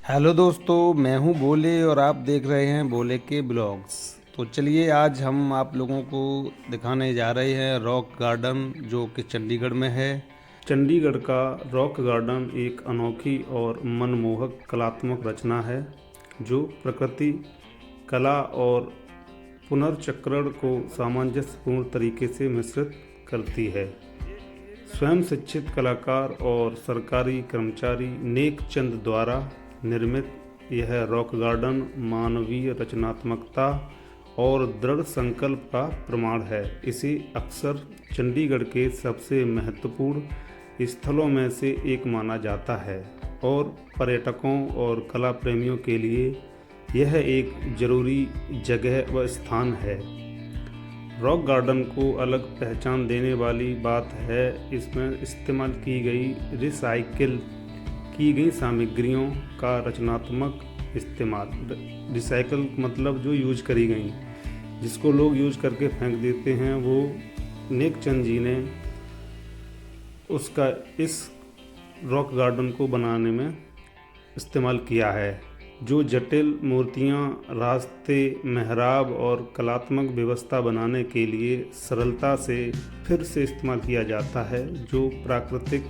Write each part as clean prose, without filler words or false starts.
Hello दोस्तों, मैं हूं बोले और आप देख रहे हैं बोले के ब्लॉग्स। तो चलिए आज हम आप लोगों को दिखाने जा रहे हैं रॉक गार्डन जो कि चंडीगढ़ में है। चंडीगढ़ का रॉक गार्डन एक अनोखी और मनमोहक कलात्मक रचना है जो प्रकृति, कला और पुनर्चक्रण को सामंजस्यपूर्ण तरीके से मिश्रित करती है। स्वयं शिक्षित कलाकार और सरकारी कर्मचारी नेक चंद द्वारा निर्मित यह रॉक गार्डन मानवीय रचनात्मकता और दृढ़ संकल्प का प्रमाण है। इसे अक्सर चंडीगढ़ के सबसे महत्वपूर्ण स्थलों में से एक माना जाता है और पर्यटकों और कला प्रेमियों के लिए यह एक जरूरी जगह व स्थान है। रॉक गार्डन को अलग पहचान देने वाली बात है इसमें इस्तेमाल की गई रिसाइकिल की गई सामग्रियों का रचनात्मक इस्तेमाल। रिसाइकिल मतलब जो यूज करी गई, जिसको लोग यूज करके फेंक देते हैं, वो नेक चंद जी ने उसका इस रॉक गार्डन को बनाने में इस्तेमाल किया है। जो जटिल मूर्तियाँ, रास्ते, मेहराब और कलात्मक व्यवस्था बनाने के लिए सरलता से फिर से इस्तेमाल किया जाता है, जो प्राकृतिक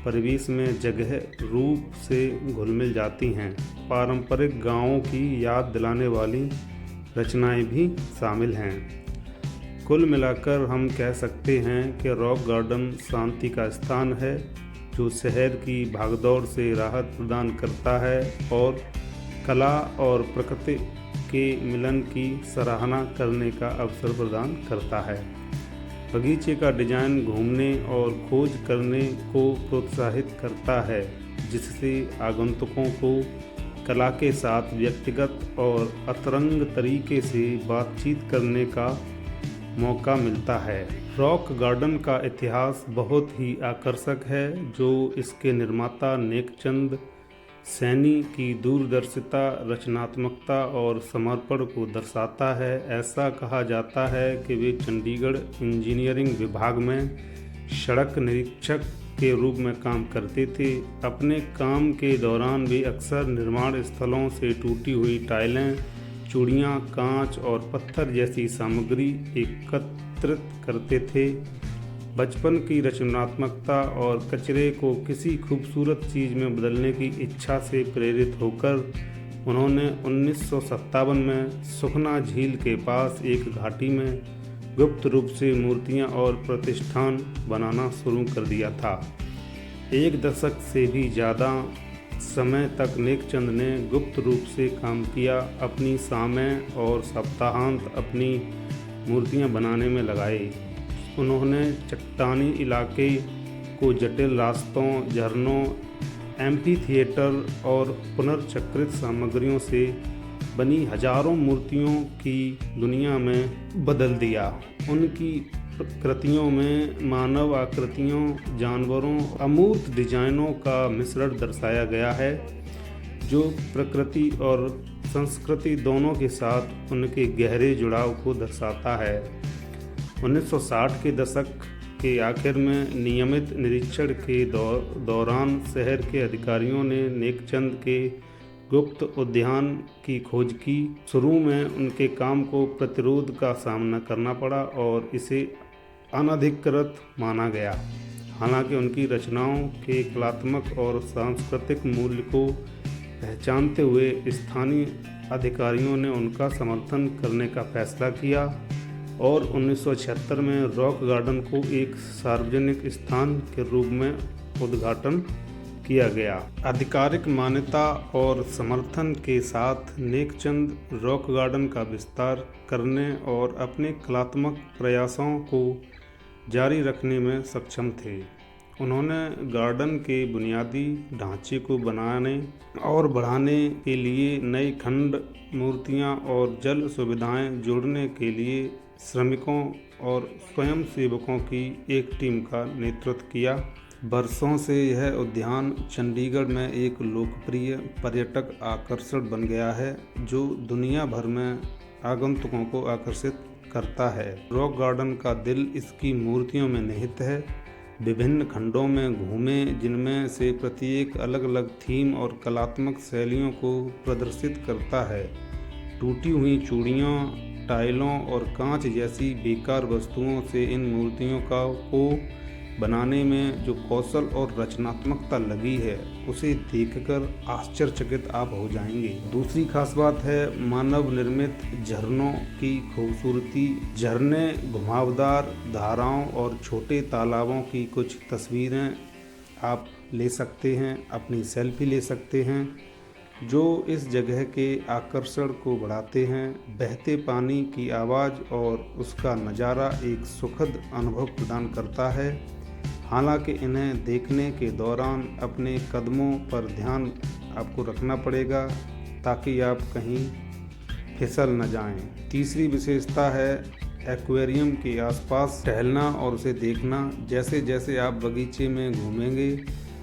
परिवेश में जगह रूप से घुल मिल जाती हैं। पारंपरिक गांवों की याद दिलाने वाली रचनाएं भी शामिल हैं। कुल मिलाकर हम कह सकते हैं कि रॉक गार्डन शांति का स्थान है जो शहर की भागदौड़ से राहत प्रदान करता है और कला और प्रकृति के मिलन की सराहना करने का अवसर प्रदान करता है। बगीचे का डिजाइन घूमने और खोज करने को प्रोत्साहित करता है, जिससे आगंतुकों को कला के साथ व्यक्तिगत और अंतरंग तरीके से बातचीत करने का मौका मिलता है। रॉक गार्डन का इतिहास बहुत ही आकर्षक है, जो इसके निर्माता नेकचंद सैनी की दूरदर्शिता, रचनात्मकता और समर्पण को दर्शाता है। ऐसा कहा जाता है कि वे चंडीगढ़ इंजीनियरिंग विभाग में सड़क निरीक्षक के रूप में काम करते थे। अपने काम के दौरान वे अक्सर निर्माण स्थलों से टूटी हुई टाइलें, चूड़ियाँ, कांच और पत्थर जैसी सामग्री एकत्रित करते थे। बचपन की रचनात्मकता और कचरे को किसी खूबसूरत चीज़ में बदलने की इच्छा से प्रेरित होकर उन्होंने 1957 में सुखना झील के पास एक घाटी में गुप्त रूप से मूर्तियां और प्रतिष्ठान बनाना शुरू कर दिया था। एक दशक से भी ज़्यादा समय तक नेकचंद ने गुप्त रूप से काम किया। अपनी शामें और सप्ताहांत अपनी मूर्तियां बनाने में लगाए। उन्होंने चट्टानी इलाके को जटिल रास्तों, झरनों, एम्फी थिएटर और पुनर्चक्रित सामग्रियों से बनी हजारों मूर्तियों की दुनिया में बदल दिया। उनकी कृतियों में मानव आकृतियों, जानवरों, अमूर्त डिजाइनों का मिश्रण दर्शाया गया है, जो प्रकृति और संस्कृति दोनों के साथ उनके गहरे जुड़ाव को दर्शाता है। 1960 के दशक के आखिर में नियमित निरीक्षण के दौरान शहर के अधिकारियों ने नेकचंद के गुप्त उद्यान की खोज की। शुरू में उनके काम को प्रतिरोध का सामना करना पड़ा और इसे अनधिकृत माना गया। हालांकि उनकी रचनाओं के कलात्मक और सांस्कृतिक मूल्य को पहचानते हुए स्थानीय अधिकारियों ने उनका समर्थन करने का फैसला किया और 1976 में रॉक गार्डन को एक सार्वजनिक स्थान के रूप में उद्घाटन किया गया। आधिकारिक मान्यता और समर्थन के साथ नेकचंद रॉक गार्डन का विस्तार करने और अपने कलात्मक प्रयासों को जारी रखने में सक्षम थे। उन्होंने गार्डन के बुनियादी ढांचे को बनाने और बढ़ाने के लिए नए खंड, मूर्तियां और जल सुविधाएं जोड़ने के लिए श्रमिकों और स्वयंसेवकों की एक टीम का नेतृत्व किया। बरसों से यह उद्यान चंडीगढ़ में एक लोकप्रिय पर्यटक आकर्षण बन गया है, जो दुनिया भर में आगंतुकों को आकर्षित करता है। रॉक गार्डन का दिल इसकी मूर्तियों में निहित है, विभिन्न खंडों में घूमें, जिनमें से प्रत्येक अलग अलग थीम और कलात्मक शैलियों को प्रदर्शित करता है। टूटी हुई चूड़ियों, टाइलों और कांच जैसी बेकार वस्तुओं से इन मूर्तियों को बनाने में जो कौशल और रचनात्मकता लगी है, उसे देखकर आश्चर्यचकित आप हो जाएंगे। दूसरी खास बात है मानव निर्मित झरनों की खूबसूरती। झरने, घुमावदार धाराओं और छोटे तालाबों की कुछ तस्वीरें आप ले सकते हैं, अपनी सेल्फी ले सकते हैं, जो इस जगह के आकर्षण को बढ़ाते हैं। बहते पानी की आवाज़ और उसका नज़ारा एक सुखद अनुभव प्रदान करता है। हालांकि इन्हें देखने के दौरान अपने कदमों पर ध्यान आपको रखना पड़ेगा ताकि आप कहीं फिसल न जाएं। तीसरी विशेषता है एक्वेरियम के आसपास टहलना और उसे देखना। जैसे जैसे आप बगीचे में घूमेंगे,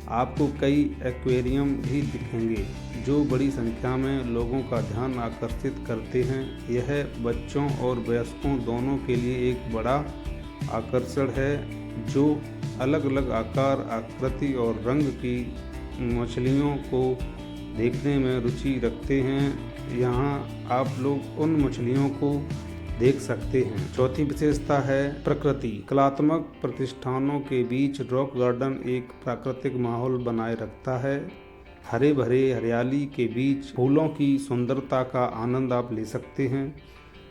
आपको कई एक्वेरियम भी दिखेंगे जो बड़ी संख्या में लोगों का ध्यान आकर्षित करते हैं। यह बच्चों और वयस्कों दोनों के लिए एक बड़ा आकर्षण है, जो अलग अलग आकार, आकृति और रंग की मछलियों को देखने में रुचि रखते हैं। यहाँ आप लोग उन मछलियों को देख सकते हैं। चौथी विशेषता है प्रकृति। कलात्मक प्रतिष्ठानों के बीच रॉक गार्डन एक प्राकृतिक माहौल बनाए रखता है। हरे भरे हरियाली के बीच फूलों की सुंदरता का आनंद आप ले सकते हैं,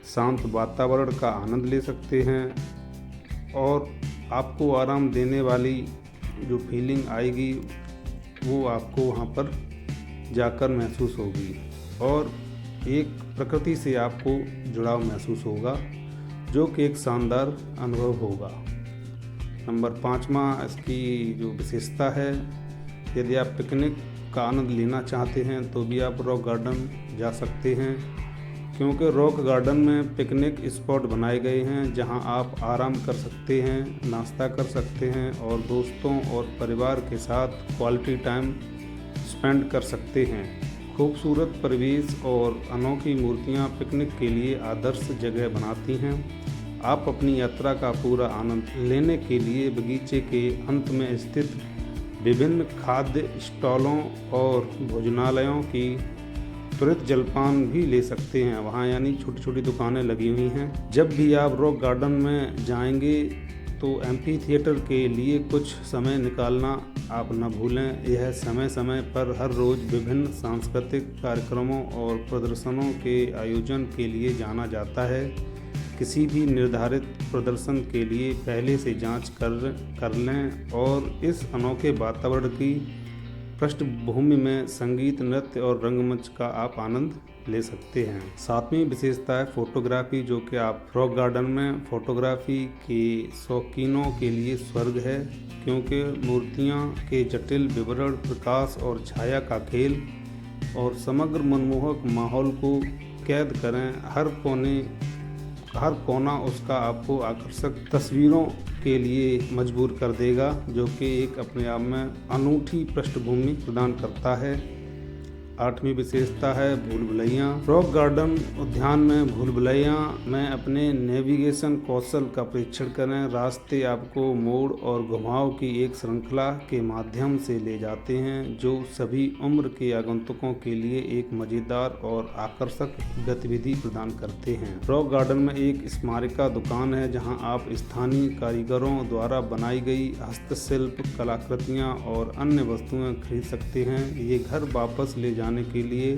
शांत वातावरण का आनंद ले सकते हैं और आपको आराम देने वाली जो फीलिंग आएगी वो आपको वहाँ पर जाकर महसूस होगी और एक प्रकृति से आपको जुड़ाव महसूस होगा, जो कि एक शानदार अनुभव होगा। नंबर 5वां इसकी जो विशेषता है, यदि आप पिकनिक का आनंद लेना चाहते हैं तो भी आप रॉक गार्डन जा सकते हैं, क्योंकि रॉक गार्डन में पिकनिक स्पॉट बनाए गए हैं जहां आप आराम कर सकते हैं, नाश्ता कर सकते हैं और दोस्तों और परिवार के साथ क्वालिटी टाइम स्पेंड कर सकते हैं। खूबसूरत परिवेश और अनोखी मूर्तियां पिकनिक के लिए आदर्श जगह बनाती हैं। आप अपनी यात्रा का पूरा आनंद लेने के लिए बगीचे के अंत में स्थित विभिन्न खाद्य स्टॉलों और भोजनालयों की त्वरित जलपान भी ले सकते हैं। वहाँ यानी छोटी छोटी दुकानें लगी हुई हैं। जब भी आप रॉक गार्डन में जाएंगे तो एम्फी थिएटर के लिए कुछ समय निकालना आप न भूलें। यह समय समय पर हर रोज़ विभिन्न सांस्कृतिक कार्यक्रमों और प्रदर्शनों के आयोजन के लिए जाना जाता है। किसी भी निर्धारित प्रदर्शन के लिए पहले से जांच कर लें और इस अनोखे वातावरण की पृष्ठभूमि में संगीत, नृत्य और रंगमंच का आप आनंद ले सकते हैं। 7वीं विशेषता है फोटोग्राफी, जो कि आप रॉक गार्डन में फोटोग्राफी के शौकीनों के लिए स्वर्ग है, क्योंकि मूर्तियां के जटिल विवरण, प्रकाश और छाया का खेल और समग्र मनमोहक माहौल को कैद करें। हर कोना उसका आपको आकर्षक तस्वीरों के लिए मजबूर कर देगा, जो कि एक अपने आप में अनूठी पृष्ठभूमि प्रदान करता है। 8वीं विशेषता है भूल भुलैया। रॉक गार्डन उद्यान में भूल भुलैया में अपने नेविगेशन कौशल का परीक्षण करें। रास्ते आपको मोड़ और घुमाव की एक श्रृंखला के माध्यम से ले जाते हैं, जो सभी उम्र के आगंतुकों के लिए एक मज़ेदार और आकर्षक गतिविधि प्रदान करते हैं। रॉक गार्डन में एक स्मारिका दुकान है, जहां आप स्थानीय कारीगरों द्वारा बनाई गई हस्तशिल्प कलाकृतियां और अन्य वस्तुएं खरीद सकते हैं। ये घर वापस ले जाने के लिए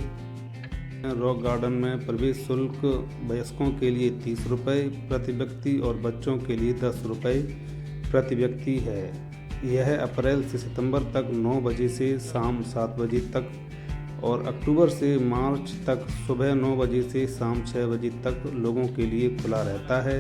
रॉक गार्डन में प्रवेश शुल्क वयस्कों के लिए 30 रुपये प्रति व्यक्ति और बच्चों के लिए 10 रुपये प्रति व्यक्ति है। यह अप्रैल से सितंबर तक 9 बजे से शाम 7 बजे तक और अक्टूबर से मार्च तक सुबह 9 बजे से शाम 6 बजे तक लोगों के लिए खुला रहता है।